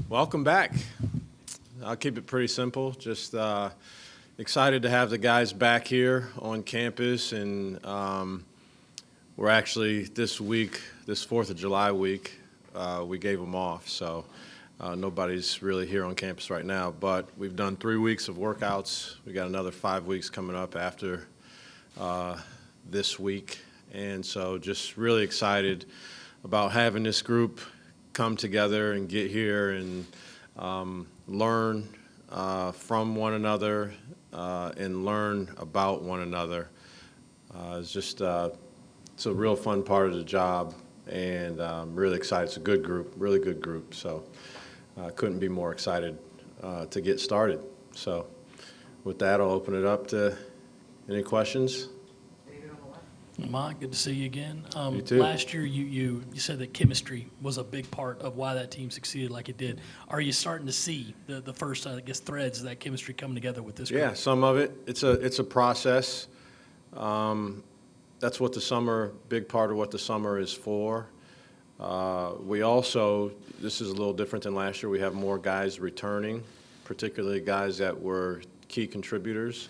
Welcome back. I'll keep it pretty simple. Just excited to have the guys back here on campus, and we're actually this week, this 4th of July week, we gave them off. So nobody's really here on campus right now, but we've done 3 weeks of workouts. We got another 5 weeks coming up after this week, and so just really excited about having this group come together and get here and learn from one another and learn about one another. It's just it's a real fun part of the job, and I'm really excited. It's a good group, really good group. So I couldn't be more excited to get started. So with that, I'll open it up to any questions. Lamont, good to see you again. You too. Last year, you said that chemistry was a big part of why that team succeeded like it did. Are you starting to see the first, I guess, threads of that chemistry coming together with this group? Yeah, some of it. It's a process. That's what the summer, big part of what the summer is for. We also, this is a little different than last year, we have more guys returning, particularly guys that were key contributors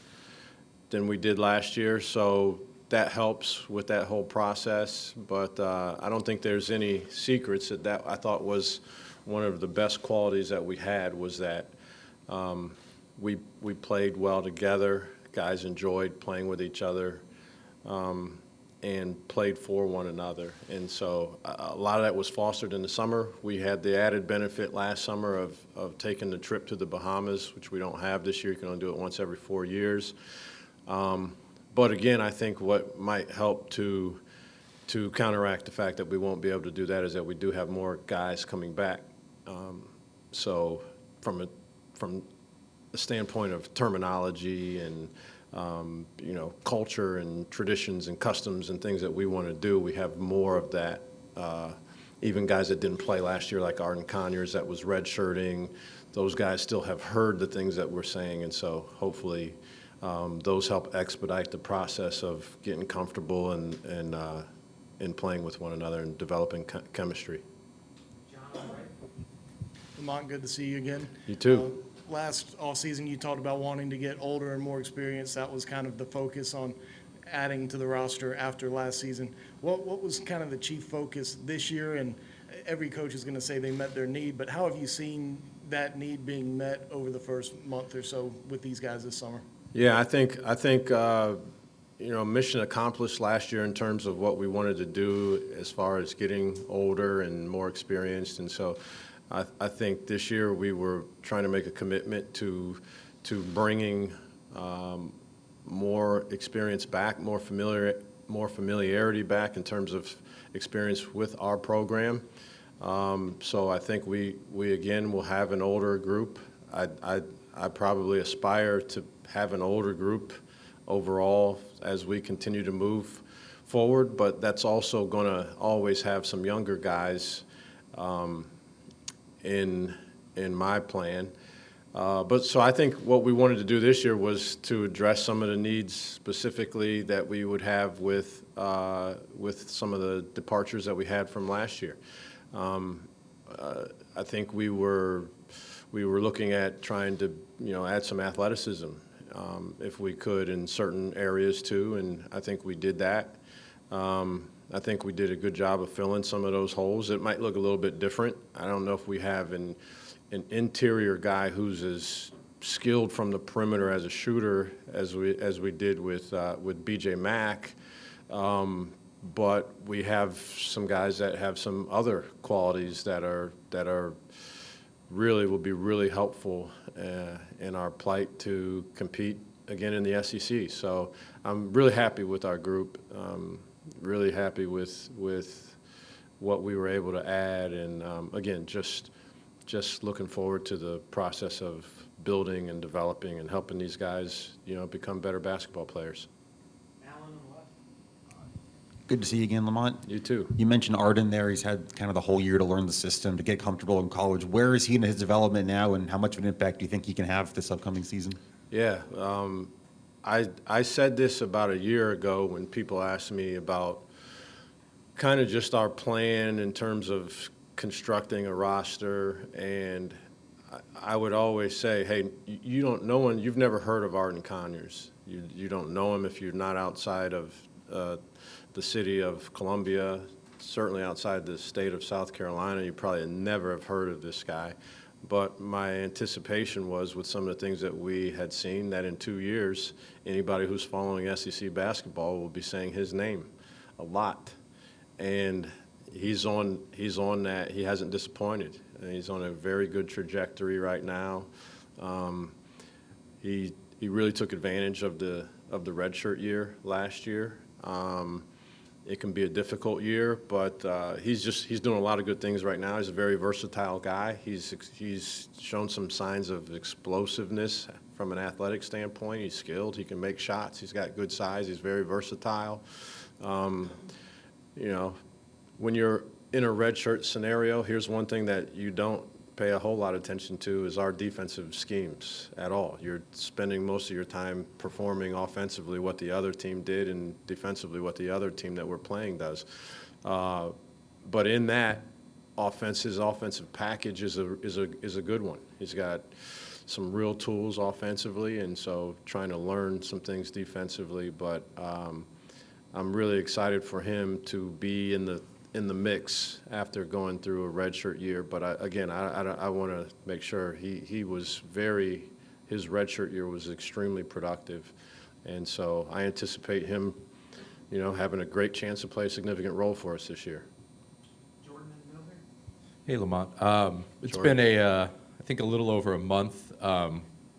than we did last year. So that helps with that whole process, but I don't think there's any secrets. That I thought was one of the best qualities that we had was that we played well together. Guys enjoyed playing with each other and played for one another. And so a lot of that was fostered in the summer. We had the added benefit last summer of taking the trip to the Bahamas, which we don't have this year. You can only do it once every 4 years. But again, I think what might help to counteract the fact that we won't be able to do that is that we do have more guys coming back. So from a standpoint of terminology and culture and traditions and customs and things that we want to do, we have more of that. Even guys that didn't play last year, like Arden Conyers, that was redshirting, those guys still have heard the things that we're saying, and so hopefully those help expedite the process of getting comfortable and playing with one another and developing chemistry. Lamont, good to see you again. You too. Last offseason, you talked about wanting to get older and more experienced. That was kind of the focus on adding to the roster after last season. What was kind of the chief focus this year? And every coach is going to say they met their need, but how have you seen that need being met over the first month or so with these guys this summer? Yeah, I think mission accomplished last year in terms of what we wanted to do as far as getting older and more experienced, and so I think this year we were trying to make a commitment to bringing more experience back, more familiarity back in terms of experience with our program. So I think we again will have an older group. I probably aspire to have an older group overall as we continue to move forward, but that's also going to always have some younger guys in my plan. But so I think what we wanted to do this year was to address some of the needs specifically that we would have with some of the departures that we had from last year. I think we were looking at trying to add some athleticism if we could in certain areas too, and I think we did that. I think we did a good job of filling some of those holes. It might look a little bit different. I don't know if we have an interior guy who's as skilled from the perimeter as a shooter as we did with B.J. Mack, but we have some guys that have some other qualities that are really will be really helpful in our plight to compete again in the SEC. So I'm really happy with our group. Really happy with what we were able to add, and again, just looking forward to the process of building and developing and helping these guys, become better basketball players. Good to see you again, Lamont. You too. You mentioned Arden there. He's had kind of the whole year to learn the system, to get comfortable in college. Where is he in his development now, and how much of an impact do you think he can have this upcoming season? Yeah, I said this about a year ago when people asked me about kind of just our plan in terms of constructing a roster, and I would always say, hey, you've never heard of Arden Conyers. You don't know him if you're not outside of the city of Columbia, certainly outside the state of South Carolina. You probably never have heard of this guy. But my anticipation was, with some of the things that we had seen, that in 2 years, anybody who's following SEC basketball will be saying his name a lot. And he's on that. He hasn't disappointed. And he's on a very good trajectory right now. He really took advantage of the redshirt year last year. It can be a difficult year, but he's doing a lot of good things right now. He's a very versatile guy. He's shown some signs of explosiveness from an athletic standpoint. He's skilled. He can make shots. He's got good size. He's very versatile. When you're in a redshirt scenario, here's one thing that you don't pay a whole lot of attention to is our defensive schemes at all. You're spending most of your time performing offensively what the other team did and defensively what the other team that we're playing does. But in that, his offensive package is a good one. He's got some real tools offensively, and so trying to learn some things defensively. But I'm really excited for him to be in the mix after going through a redshirt year. But I want to make sure his redshirt year was extremely productive, and so I anticipate him, having a great chance to play a significant role for us this year. Hey, Lamont. It's Jordan. been I think a little over a month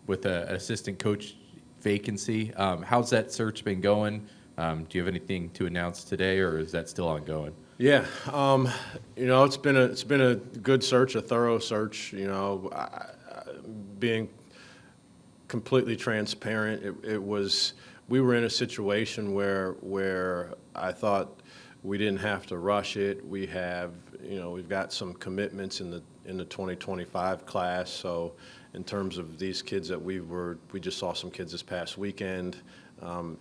with an assistant coach vacancy. How's that search been going? Do you have anything to announce today, or is that still ongoing? Yeah, it's been a good search, a thorough search. Being completely transparent, we were in a situation where I thought we didn't have to rush it. We've got some commitments in the 2025 class. So in terms of these kids that we just saw some kids this past weekend.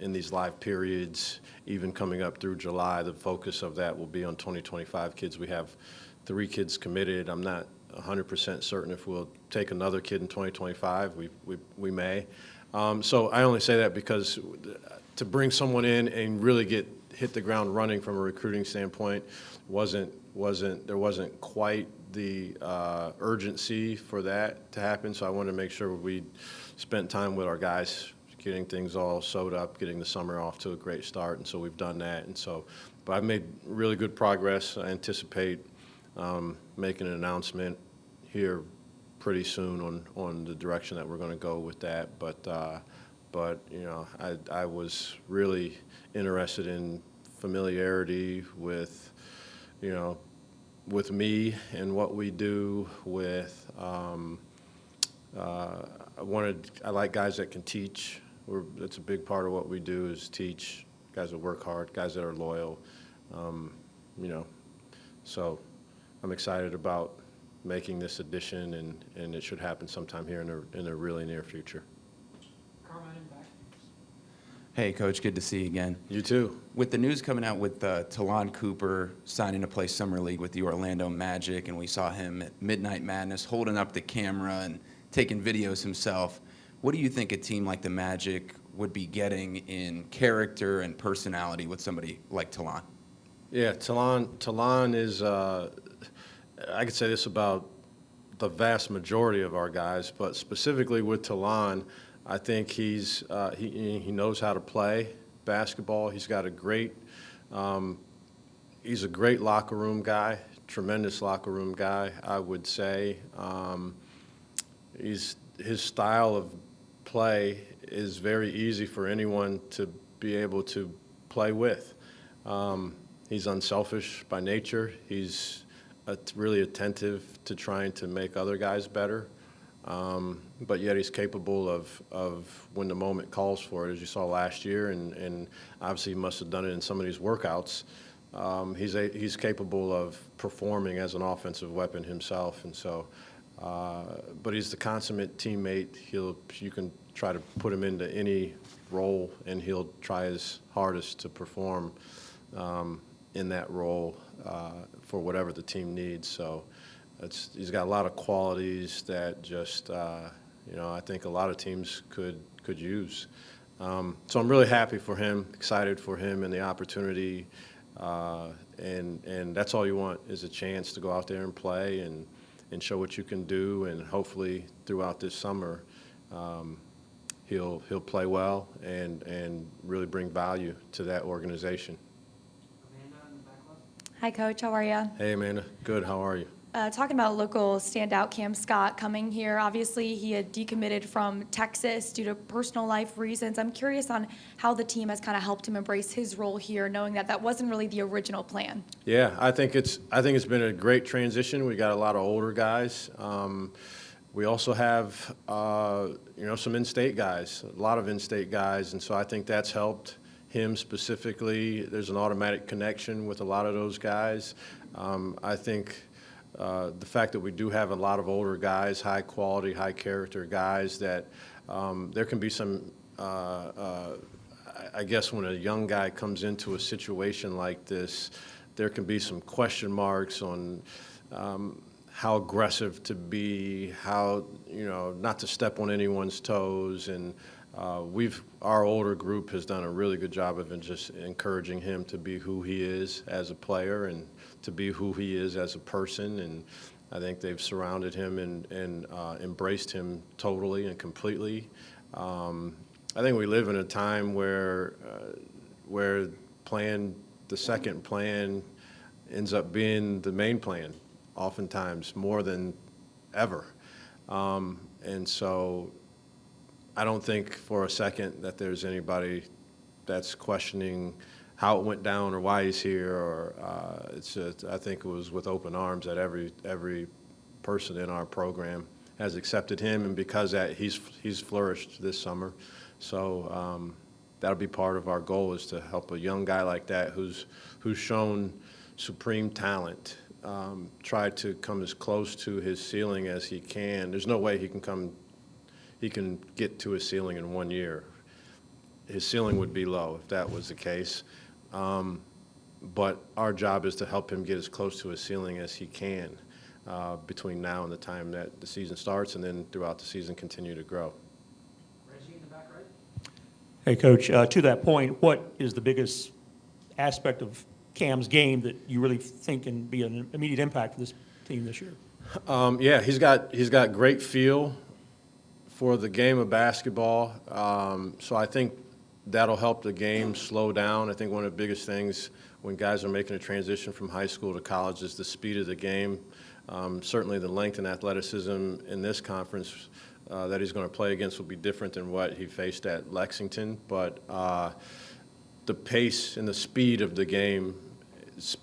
In these live periods, even coming up through July, the focus of that will be on 2025 kids. We have 3 kids committed. I'm not 100% certain if we'll take another kid in 2025. We may. So I only say that because to bring someone in and really hit the ground running from a recruiting standpoint there wasn't quite the urgency for that to happen. So I wanted to make sure we spent time with our guys, getting things all sewed up, getting the summer off to a great start, and so we've done that. And so, but I've made really good progress. I anticipate making an announcement here pretty soon on the direction that we're going to go with that. But I was really interested in familiarity with me and what we do with. I like guys that can teach. That's a big part of what we do is teach guys that work hard, guys that are loyal. So I'm excited about making this addition, and it should happen sometime here in the really near future. Hey, Coach, good to see you again. You too. With the news coming out with Talon Cooper signing to play Summer League with the Orlando Magic, and we saw him at Midnight Madness holding up the camera and taking videos himself, what do you think a team like the Magic would be getting in character and personality with somebody like Talon? Yeah, Talon is, I could say this about the vast majority of our guys, but specifically with Talon, I think he knows how to play basketball. He's got he's a great locker room guy, tremendous locker room guy, I would say. His style of play is very easy for anyone to be able to play with. He's unselfish by nature. He's really attentive to trying to make other guys better. But yet he's capable of when the moment calls for it, as you saw last year, and obviously he must have done it in some of these workouts. He's capable of performing as an offensive weapon himself, and so. But he's the consummate teammate. You can try to put him into any role, and he'll try his hardest to perform in that role for whatever the team needs. So he's got a lot of qualities that just, I think a lot of teams could use. So I'm really happy for him, excited for him and the opportunity. And that's all you want is a chance to go out there and play and show what you can do. And hopefully throughout this summer, he'll play well and really bring value to that organization. Hi, Coach. How are you? Hey, Amanda. Good. How are you? Talking about local standout Cam Scott coming here. Obviously, he had decommitted from Texas due to personal life reasons. I'm curious on how the team has kind of helped him embrace his role here, knowing that that wasn't really the original plan. Yeah, I think it's been a great transition. We got a lot of older guys. We also have some in-state guys, a lot of in-state guys, and so I think that's helped him specifically. There's an automatic connection with a lot of those guys. I think the fact that we do have a lot of older guys, high quality, high character guys, that there can be some, I guess when a young guy comes into a situation like this, there can be some question marks on how aggressive to be, how, not to step on anyone's toes. And our older group has done a really good job of just encouraging him to be who he is as a player and to be who he is as a person. And I think they've surrounded him and embraced him totally and completely. I think we live in a time where the second plan ends up being the main plan, oftentimes more than ever. And so I don't think for a second that there's anybody that's questioning how it went down or why he's here. Or I think it was with open arms that every person in our program has accepted him, and because that he's flourished this summer. So that'll be part of our goal, is to help a young guy like that who's shown supreme talent try to come as close to his ceiling as he can. There's no way he can get to his ceiling in 1 year. His ceiling would be low if that was the case. But our job is to help him get as close to his ceiling as he can between now and the time that the season starts, and then throughout the season continue to grow. Reggie in the back right. Hey, Coach, to that point, what is the biggest aspect of Cam's game that you really think can be an immediate impact for this team this year? Yeah, he's got great feel for the game of basketball. So I think that'll help the game slow down. I think one of the biggest things when guys are making a transition from high school to college is the speed of the game. Certainly the length and athleticism in this conference that he's going to play against will be different than what he faced at Lexington. But the pace and the speed of the game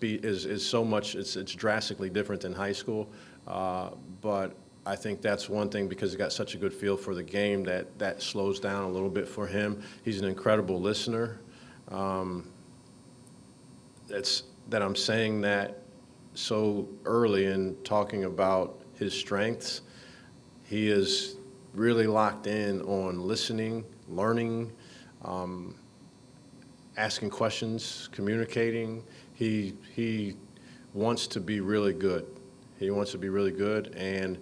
is so much, it's drastically different than high school. But I think that's one thing, because he got such a good feel for the game, that slows down a little bit for him. He's an incredible listener. That I'm saying that so early in talking about his strengths. He is really locked in on listening, learning, asking questions, communicating. He wants to be really good. He wants to be really good, and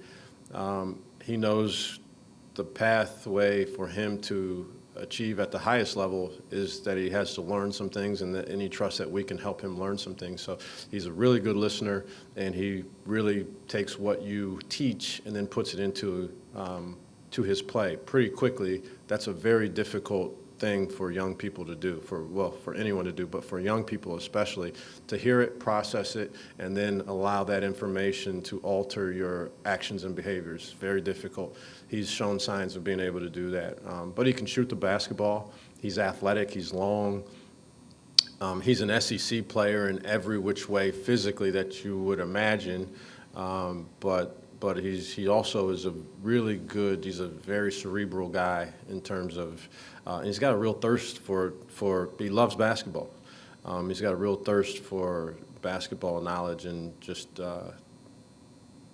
he knows the pathway for him to achieve at the highest level is that he has to learn some things, and he trusts that we can help him learn some things. So he's a really good listener, and he really takes what you teach and then puts it into to his play pretty quickly. That's a very difficult thing for young people to do, for anyone to do, but for young people especially, to hear it, process it, and then allow that information to alter your actions and behaviors. Very difficult. He's shown signs of being able to do that. But he can shoot the basketball. He's athletic. He's long. He's an SEC player in every which way physically that you would imagine. But he also is he's a very cerebral guy in terms of, and he's got a real thirst he loves basketball. He's got a real thirst for basketball knowledge and just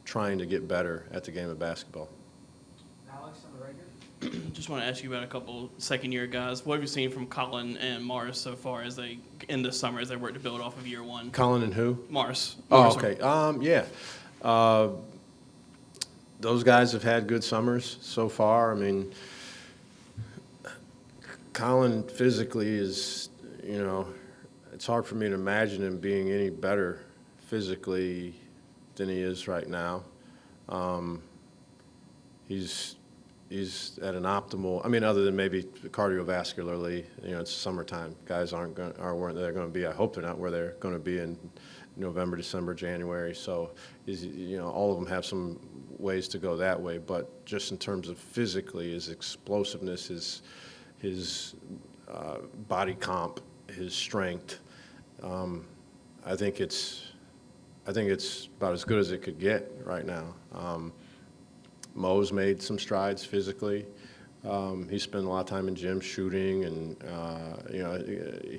trying to get better at the game of basketball. Alex on the right here. Just want to ask you about a couple second-year guys. What have you seen from Colin and Morris so far as in the summer as they work to build off of year one? Colin and who? Morris. Oh, Morris. okay. Yeah. Those guys have had good summers so far. I mean, Colin physically is, it's hard for me to imagine him being any better physically than he is right now. He's at an optimal. I mean, other than maybe cardiovascularly, it's summertime. Guys weren't they're going to be. I hope they're not where they're going to be in November, December, January. So, all of them have some ways to go that way. But just in terms of physically, his explosiveness, his body comp, his strength, I think it's about as good as it could get right now. Mo's made some strides physically. He spent a lot of time in gym shooting, and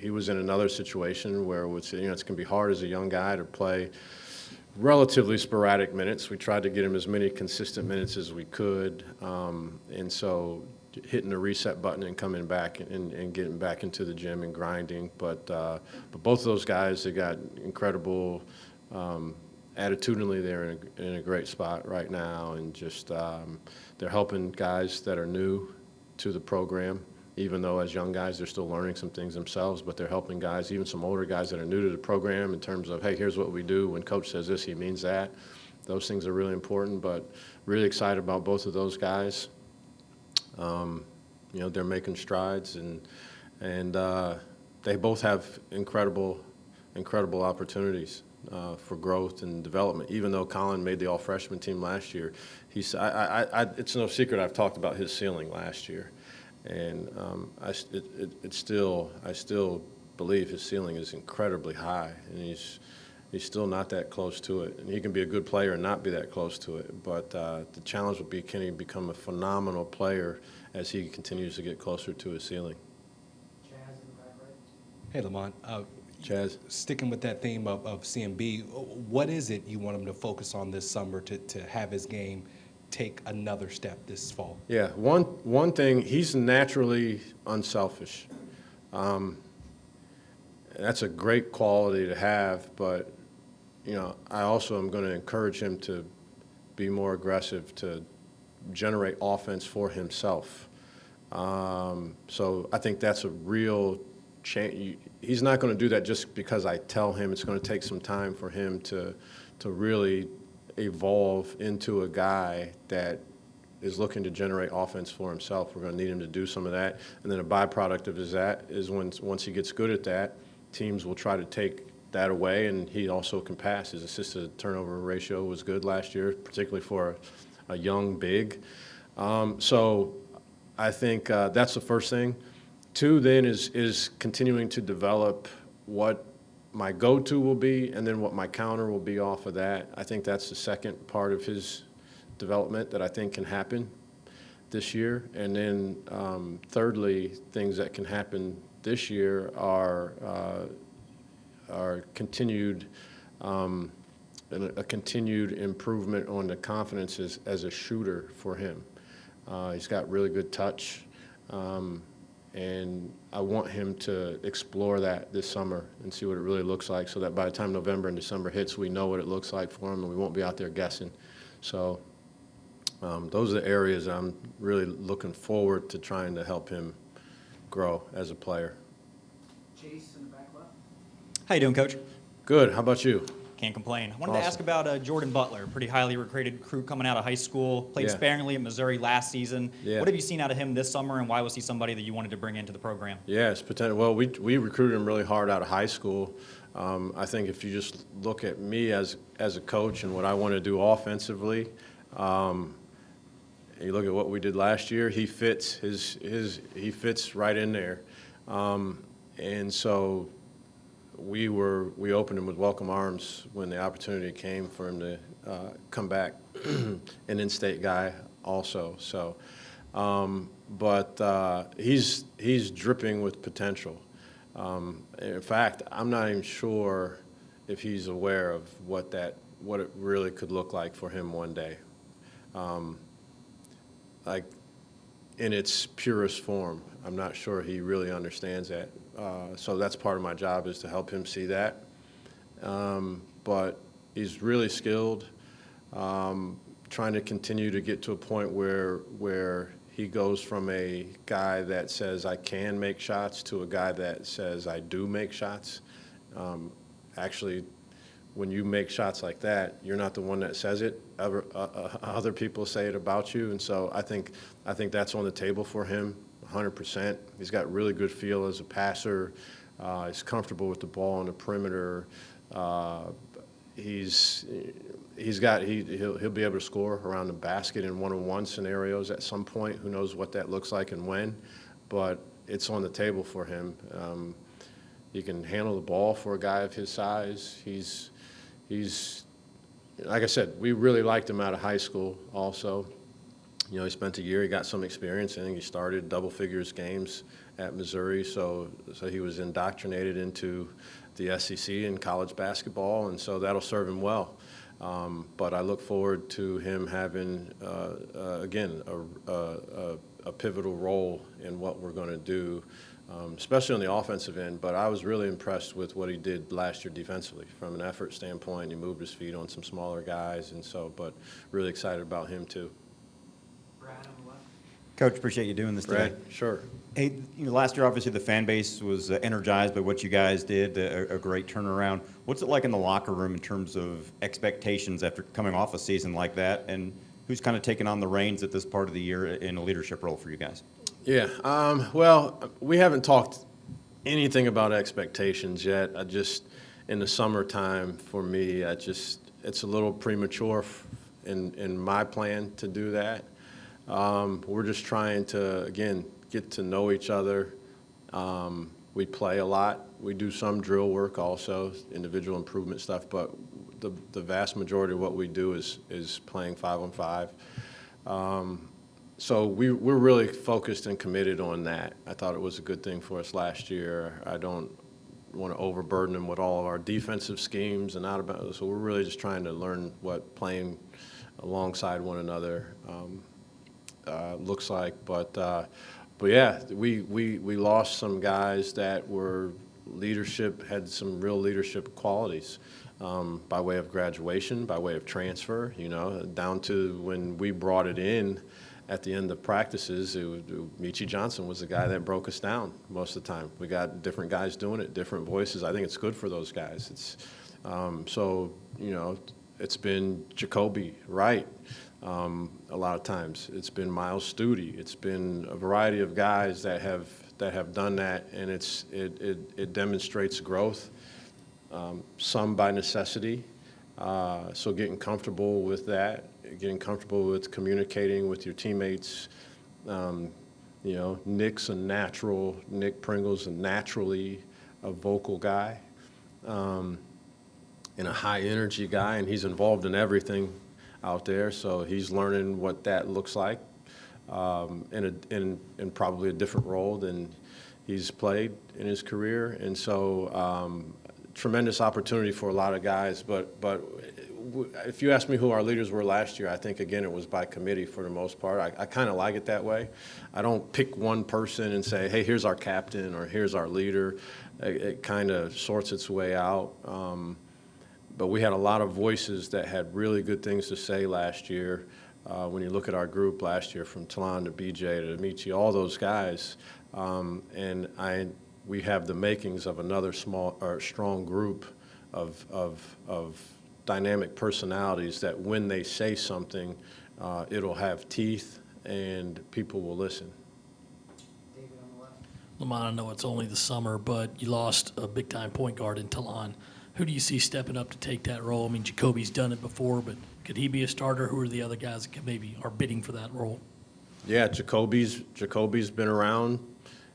he was in another situation where it's going to be hard as a young guy to play relatively sporadic minutes. We tried to get him as many consistent minutes as we could, and so hitting the reset button and coming back and getting back into the gym and grinding. But both of those guys, they got incredible. Attitudinally, they're in a great spot right now, and just they're helping guys that are new to the program. Even though as young guys, they're still learning some things themselves, but they're helping guys, even some older guys that are new to the program, in terms of, hey, here's what we do. When coach says this, he means that. Those things are really important, but really excited about both of those guys. They're making strides, and they both have incredible opportunities for growth and development. Even though Colin made the all-freshman team last year, it's no secret I've talked about his ceiling last year, and I still believe his ceiling is incredibly high, and he's still not that close to it. And he can be a good player and not be that close to it. But the challenge would be, can he become a phenomenal player as he continues to get closer to his ceiling? Hey, Lamont. Chaz? Sticking with that theme of CMB, what is it you want him to focus on this summer to have his game take another step this fall? Yeah, one thing, he's naturally unselfish. That's a great quality to have, but I also am going to encourage him to be more aggressive, to generate offense for himself. So I think that's a real change. He's not going to do that just because I tell him. It's going to take some time for him to really evolve into a guy that is looking to generate offense for himself. We're going to need him to do some of that. And then a byproduct of that is once he gets good at that, teams will try to take that away, and he also can pass. His assist-to-turnover ratio was good last year, particularly for a young big. So I think that's the first thing. Two then is continuing to develop what my go-to will be and then what my counter will be off of that. I think that's the second part of his development that I think can happen this year. And then thirdly, things that can happen this year are continued a continued improvement on the confidence as a shooter for him. He's got really good touch, and I want him to explore that this summer and see what it really looks like, so that by the time November and December hits, we know what it looks like for him and we won't be out there guessing. So those are the areas I'm really looking forward to trying to help him grow as a player. Chase in the back left. How you doing, Coach? Good. How about you? Can't complain. I wanted to Awesome. ask about Jordan Butler, pretty highly recruited recruit coming out of high school, played Yeah. sparingly at Missouri last season. Yeah. What have you seen out of him this summer, and why was he somebody that you wanted to bring into the program? Yeah, it's potential. Well, we recruited him really hard out of high school. I think if you just look at me as a coach and what I want to do offensively, you look at what we did last year, he fits he fits right in there, and so we opened him with welcome arms when the opportunity came for him to come back, an in-state guy also. So, but he's dripping with potential. In fact, I'm not even sure if he's aware of what it really could look like for him one day, like in its purest form. I'm not sure he really understands that. So that's part of my job, is to help him see that. But he's really skilled. trying to continue to get to a point where he goes from a guy that says I can make shots to a guy that says I do make shots. Actually, when you make shots like that, you're not the one that says it. Other people say it about you, and so I think that's on the table for him, 100%. He's got really good feel as a passer. He's comfortable with the ball on the perimeter. He'll be able to score around the basket in one-on-one scenarios at some point. Who knows what that looks like and when, but it's on the table for him. He can handle the ball for a guy of his size. He's like I said, we really liked him out of high school also. You know, he spent a year, he got some experience. I think he started double figures games at Missouri, so he was indoctrinated into the SEC and college basketball, and so that'll serve him well. But I look forward to him having, again, a pivotal role in what we're going to do, especially on the offensive end. But I was really impressed with what he did last year defensively. From an effort standpoint, he moved his feet on some smaller guys, and so, but really excited about him too. Coach, appreciate you doing this today. Brad, sure. Hey, last year, obviously, the fan base was energized by what you guys did, a great turnaround. What's it like in the locker room in terms of expectations after coming off a season like that, and who's kind of taken on the reins at this part of the year in a leadership role for you guys? Yeah, well, we haven't talked anything about expectations yet. In the summertime, for me, it's a little premature in my plan to do that. We're just trying to, again, get to know each other. We play a lot. We do some drill work also, individual improvement stuff, but the vast majority of what we do is playing 5-on-5. So we're really focused and committed on that. I thought it was a good thing for us last year. I don't want to overburden them with all of our defensive schemes and out about. So we're really just trying to learn what playing alongside one another looks like. But yeah, we lost some guys that were had some real leadership qualities by way of graduation, by way of transfer. Down to when we brought it in. At the end of practices, Michi Johnson was the guy that broke us down most of the time. We got different guys doing it, different voices. I think it's good for those guys. It's been Jacoby Wright a lot of times. It's been Miles Studi. It's been a variety of guys that have done that, and it demonstrates growth. Some by necessity. So getting comfortable with that. Getting comfortable with communicating with your teammates. Nick Pringle's a naturally a vocal guy and a high energy guy, and he's involved in everything out there, so he's learning what that looks like in probably a different role than he's played in his career. And so tremendous opportunity for a lot of guys, but if you ask me who our leaders were last year, I think, again, it was by committee for the most part. I kind of like it that way. I don't pick one person and say, hey, here's our captain or here's our leader. It kind of sorts its way out. But we had a lot of voices that had really good things to say last year. When you look at our group last year, from Talon to BJ to Michi, all those guys, we have the makings of another strong group of dynamic personalities that when they say something, it'll have teeth and people will listen. Lamont, I know it's only the summer, but you lost a big-time point guard in Talon. Who do you see stepping up to take that role? I mean, Jacoby's done it before, but could he be a starter? Who are the other guys that maybe are bidding for that role? Yeah, Jacoby's been around.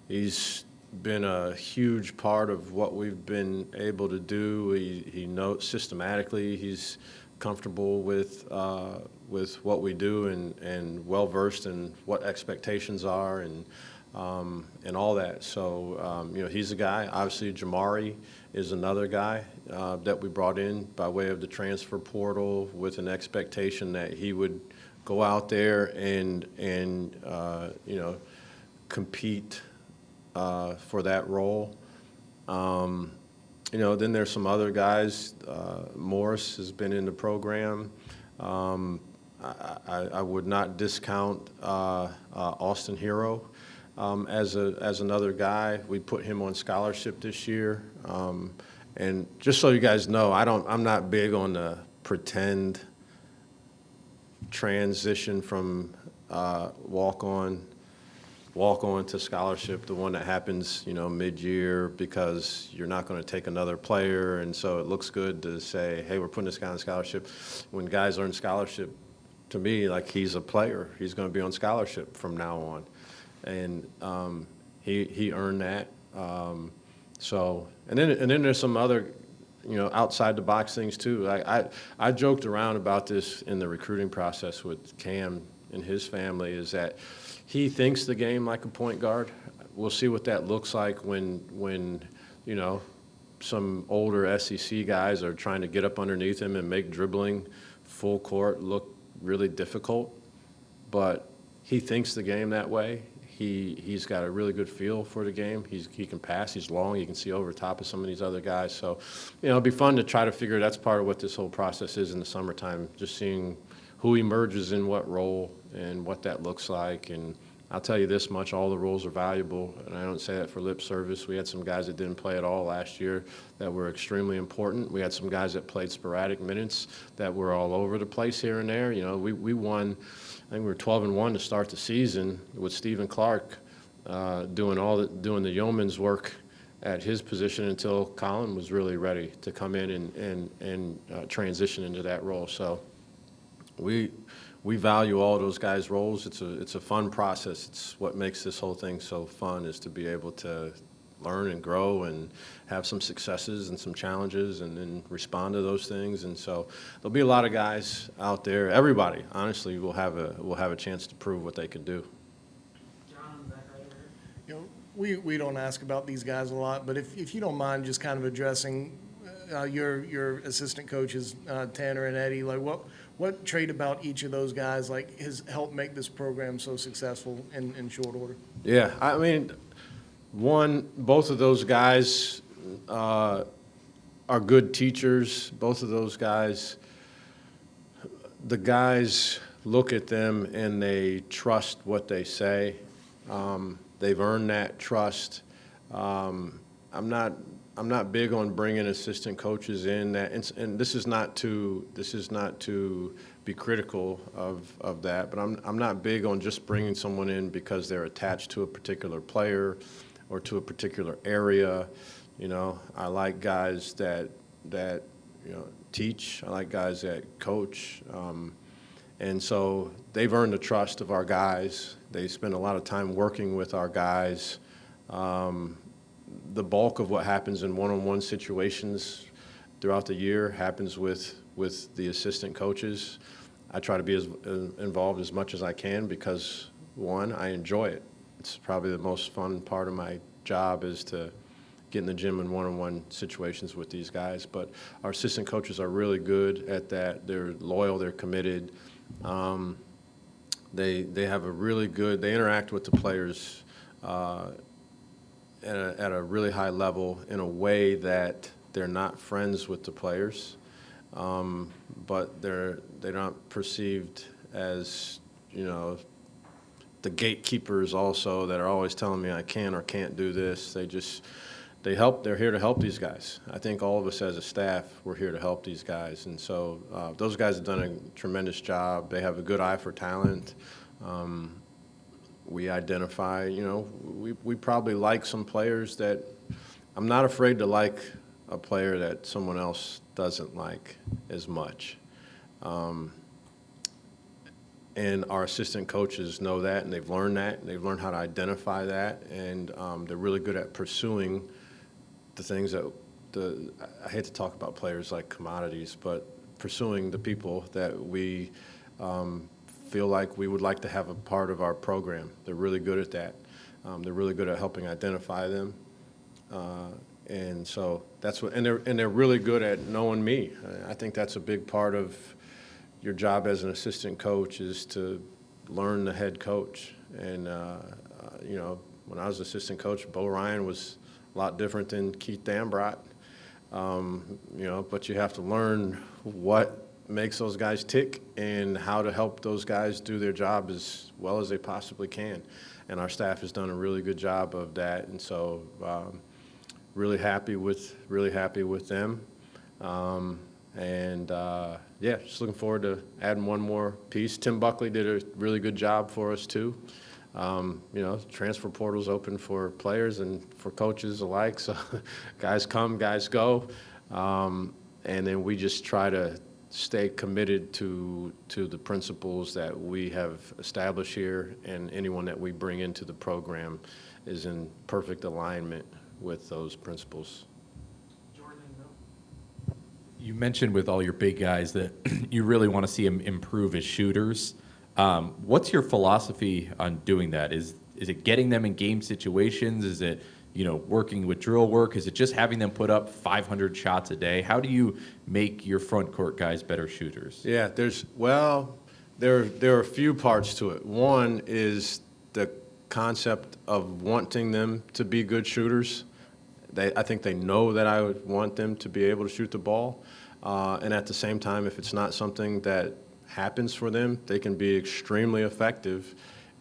He's been a huge part of what we've been able to do. He knows systematically. He's comfortable with what we do and well versed in what expectations are and all that. So he's a guy. Obviously, Jamari is another guy that we brought in by way of the transfer portal with an expectation that he would go out there and compete for that role. Then there's some other guys. Morris has been in the program. I would not discount Austin Hero as another guy. We put him on scholarship this year. And just so you guys know, I'm not big on the pretend transition from walk-on to scholarship, the one that happens, mid-year, because you're not going to take another player, and so it looks good to say, hey, we're putting this guy on scholarship. When guys are on scholarship, to me, like, he's a player. He's going to be on scholarship from now on, and he earned that. And then there's some other, outside the box things too. I joked around about this in the recruiting process with Cam and his family, is that he thinks the game like a point guard. We'll see what that looks like when some older SEC guys are trying to get up underneath him and make dribbling full court look really difficult. But he thinks the game that way. He's got a really good feel for the game. He can pass. He's long. He can see over top of some of these other guys. So, it'll be fun to try to figure. That's part of what this whole process is in the summertime. Just seeing who emerges in what role and what that looks like. And I'll tell you this much: all the roles are valuable, and I don't say that for lip service. We had some guys that didn't play at all last year that were extremely important. We had some guys that played sporadic minutes that were all over the place here and there. We won. I think we were 12-1 to start the season with Stephen Clark doing the yeoman's work at his position until Colin was really ready to come in and transition into that role. So we value all those guys' roles. It's a fun process. It's what makes this whole thing so fun, is to be able to learn and grow and have some successes and some challenges and then respond to those things. And so there'll be a lot of guys out there. Everybody, honestly, will have a chance to prove what they can do. John, back right here. We don't ask about these guys a lot, but if you don't mind just kind of addressing your assistant coaches, Tanner and Eddie, like what trait about each of those guys has helped make this program so successful in short order? Yeah, I mean, both of those guys are good teachers. Both of those guys, the guys look at them and they trust what they say. They've earned that trust. I'm not big on bringing assistant coaches in and this is not to be critical of that, but I'm not big on just bringing someone in because they're attached to a particular player or to a particular area. I like guys that teach. I like guys that coach. And so they've earned the trust of our guys. They spend a lot of time working with our guys. The bulk of what happens in one-on-one situations throughout the year happens with the assistant coaches. I try to be as involved as much as I can because, one, I enjoy it. It's probably the most fun part of my job, is to get in the gym in one-on-one situations with these guys. But our assistant coaches are really good at that. They're loyal. They're committed. They have a really good. They interact with the players at a really high level in a way that they're not friends with the players, but they're not perceived as the gatekeepers also that are always telling me I can or can't do this. They're here to help these guys. I think all of us as a staff, we're here to help these guys. And so those guys have done a tremendous job. They have a good eye for talent. We identify, we probably like some players that I'm not afraid to like a player that someone else doesn't like as much. And our assistant coaches know that, and they've learned that, and they've learned how to identify that, and they're really good at pursuing the things that I hate to talk about players like commodities, but pursuing the people that we feel like we would like to have a part of our program. They're really good at that. They're really good at helping identify them, and so that's what. And they're really good at knowing me. I think that's a big part of your job as an assistant coach, is to learn the head coach. And when I was assistant coach, Bo Ryan was a lot different than Keith Dambrot. But you have to learn what makes those guys tick and how to help those guys do their job as well as they possibly can. And our staff has done a really good job of that. And so really happy with them. Yeah, just looking forward to adding one more piece. Tim Buckley did a really good job for us too. Transfer portal's open for players and for coaches alike. So guys come, guys go. And then we just try to stay committed to the principles that we have established here, and anyone that we bring into the program is in perfect alignment with those principles. You mentioned with all your big guys that you really want to see them improve as shooters. What's your philosophy on doing that? Is it getting them in game situations? Is it working with drill work? Is it just having them put up 500 shots a day? How do you make your front court guys better shooters? Yeah, there are a few parts to it. One is the concept of wanting them to be good shooters. I think they know that I would want them to be able to shoot the ball. And at the same time, if it's not something that happens for them, they can be extremely effective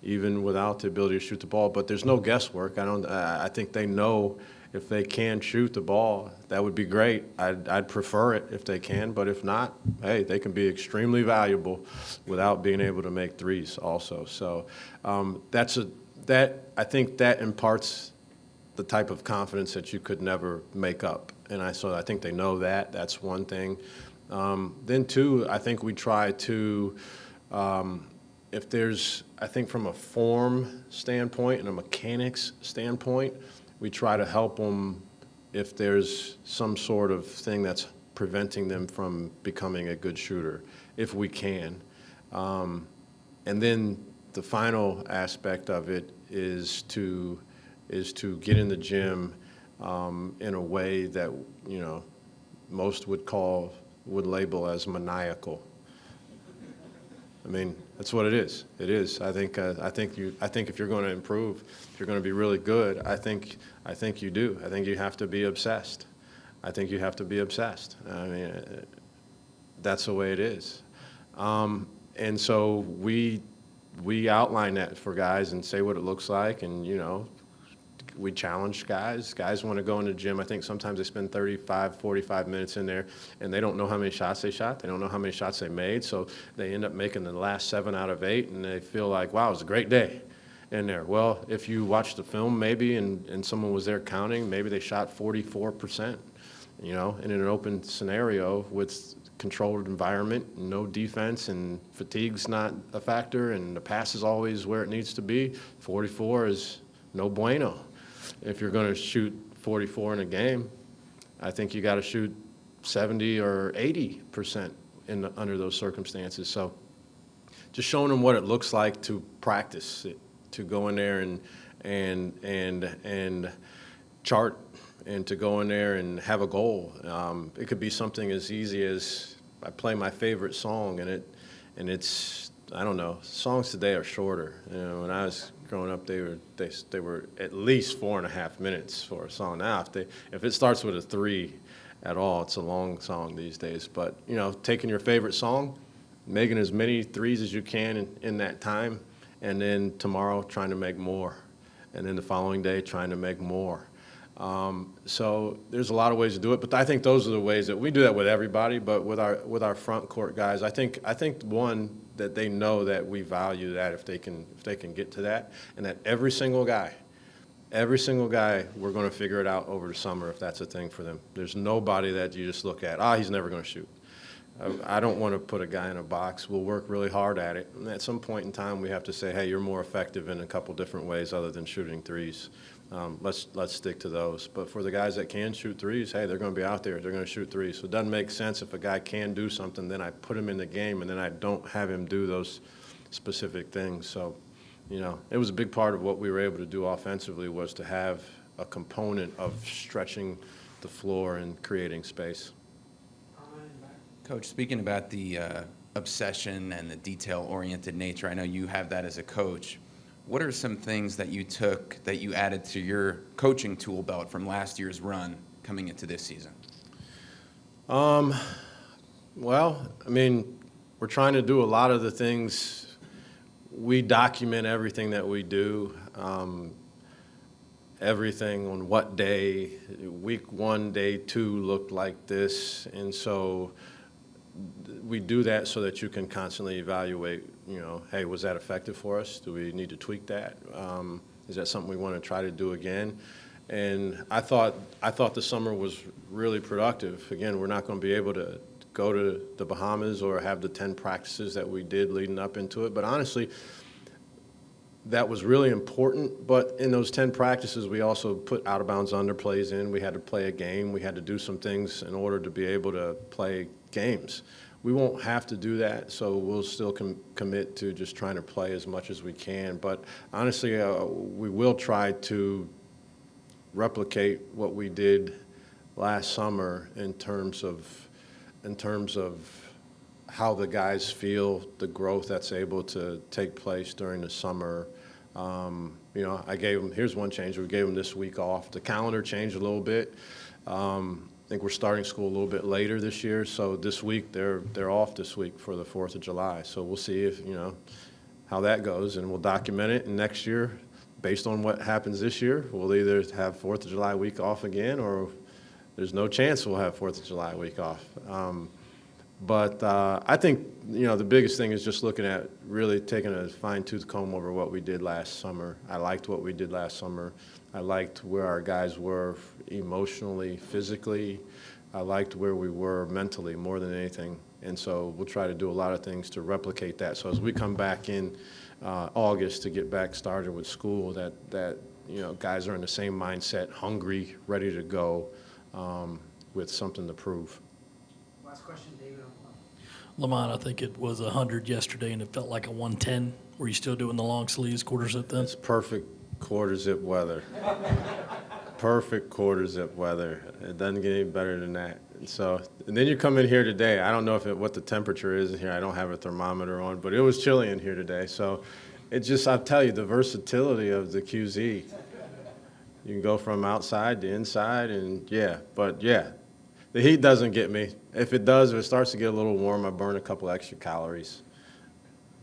even without the ability to shoot the ball. But there's no guesswork. I think they know if they can shoot the ball, that would be great. I'd prefer it if they can, but if not, hey, they can be extremely valuable without being able to make threes also. So I think that imparts the type of confidence that you could never make up. And so I think they know that. That's one thing. Then two, I think we try to, if there's, I think from a form standpoint and a mechanics standpoint, we try to help them if there's some sort of thing that's preventing them from becoming a good shooter, if we can. And then the final aspect of it is to get in the gym in a way that most would label as maniacal. I mean, that's what it is. It is. I think if you're going to improve, if you're going to be really good, I think you do. I think you have to be obsessed. I mean, that's the way it is. And so we outline that for guys and say what it looks like, and we challenge guys. Guys want to go in the gym. I think sometimes they spend 35, 45 minutes in there, and they don't know how many shots they shot. They don't know how many shots they made, so they end up making the last 7 out of 8, and they feel like, wow, it was a great day in there. Well, if you watch the film maybe and someone was there counting, maybe they shot 44%, and in an open scenario with controlled environment, no defense, and fatigue's not a factor, and the pass is always where it needs to be. 44 is no bueno. If you're going to shoot 44 in a game, I think you got to shoot 70 or 80% under those circumstances. So just showing them what it looks like to practice it, to go in there and chart, and to go in there and have a goal. It could be something as easy as I play my favorite song, and it's I don't know. Songs today are shorter. When I was growing up, they were at least 4.5 minutes for a song. Now, if it starts with a 3 at all, it's a long song these days. But taking your favorite song, making as many threes as you can in that time, and then tomorrow trying to make more, and then the following day trying to make more. So there's a lot of ways to do it, but I think those are the ways that we do that with everybody. But with our front court guys, I think one, that they know that we value that if they can get to that, and that every single guy, we're going to figure it out over the summer if that's a thing for them. There's nobody that you just look at, he's never going to shoot. I don't want to put a guy in a box. We'll work really hard at it, and at some point in time we have to say, hey, you're more effective in a couple different ways other than shooting threes. Let's stick to those. But for the guys that can shoot threes, hey, they're going to be out there. They're going to shoot threes. So it doesn't make sense if a guy can do something, then I put him in the game, and then I don't have him do those specific things. So, it was a big part of what we were able to do offensively, was to have a component of stretching the floor and creating space. Coach, speaking about the obsession and the detail-oriented nature, I know you have that as a coach. What are some things that you took that you added to your coaching tool belt from last year's run coming into this season? Well, I mean, we're trying to do a lot of the things. We document everything that we do, everything on what day, week 1, day 2 looked like this. And so we do that so that you can constantly evaluate, hey, was that effective for us? Do we need to tweak that? Is that something we want to try to do again? And I thought the summer was really productive. Again, we're not going to be able to go to the Bahamas or have the 10 practices that we did leading up into it. But honestly, that was really important. But in those 10 practices, we also put out-of-bounds underplays in. We had to play a game. We had to do some things in order to be able to play games. We won't have to do that, so we'll still commit to just trying to play as much as we can. But honestly, we will try to replicate what we did last summer in terms of how the guys feel, the growth that's able to take place during the summer. I gave them, here's one change, we gave them this week off. The calendar changed a little bit. I think we're starting school a little bit later this year, so this week, they're off this week for the 4th of July. So we'll see if, how that goes, and we'll document it, and next year, based on what happens this year, we'll either have 4th of July week off again, or there's no chance we'll have 4th of July week off. But I think, the biggest thing is just looking at really taking a fine-tooth comb over what we did last summer. I liked what we did last summer. I liked where our guys were emotionally, physically. I liked where we were mentally more than anything. And so we'll try to do a lot of things to replicate that. So as we come back in August to get back started with school, that guys are in the same mindset, hungry, ready to go, with something to prove. Last question, David. Lamont, I think it was 100 yesterday, and it felt like a 110. Were you still doing the long sleeves, quarter zip then? It's perfect quarter zip weather. Perfect quarter zip weather. It doesn't get any better than that. And then you come in here today. I don't know what the temperature is in here. I don't have a thermometer on, but it was chilly in here today. So I'll tell you, the versatility of the QZ. You can go from outside to inside, and the heat doesn't get me. If it does, if it starts to get a little warm, I burn a couple extra calories.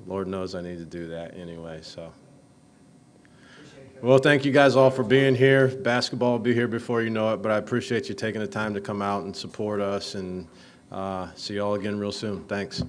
Lord knows I need to do that anyway, so. Well, thank you guys all for being here. Basketball will be here before you know it, but I appreciate you taking the time to come out and support us, and see you all again real soon. Thanks.